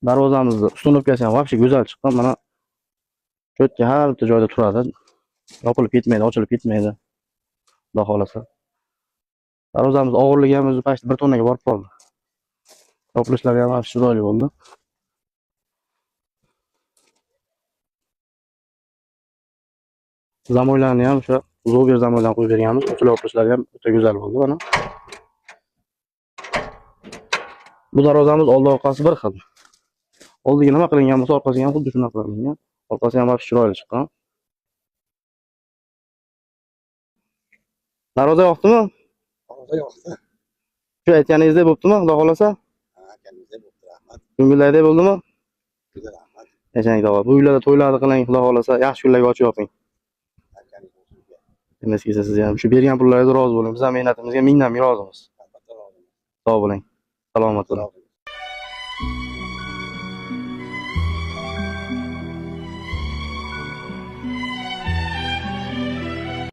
Darvozamizni ustunovkasi ham вообще go'zal chiqqan. Mana cho'tka har bitta joyda turadi. Yopilib ketmaydi, ochilib ketmaydi. Xudo xolasa. Darvozamiz og'irligi ham o'zi past 1 tonnaga borib qoldi. Yopilishlari ham chiroyli bo'ldi. Zamoylarni ham o'sha zober zamoydan qo'yib berganmiz. Ochilib yopilishlari ham o'ta go'zal bo'ldi mana. Bu darvozamiz oldi orqasi bir xil. Oldiga nima qilingan bo'lsa, orqasiga ham xuddi shunaqa qilingan. Orqasi ham вообще chiroyli chiqqan. Darvoza yoqdimi? Darvoza yoqdi. Shu aytganingizdek bo'ptimi, xudo xolasa? Ha, aytganingizdek bo'pti, rahmat. Ko'ngildagidek bo'ldimi? Juda rahmat. Yashang tog'a. Bu uylarda to'ylarni qiling, xudo xolasa, yaxshi kunlarga ochib yoping. Endi siz ham shu bergan pullaringizga rozi bo'ling. Biz ham mehnatimizga mingdan ming rozimiz. Albatta rozimiz. Sog' bo'ling. Salomat bo'ling.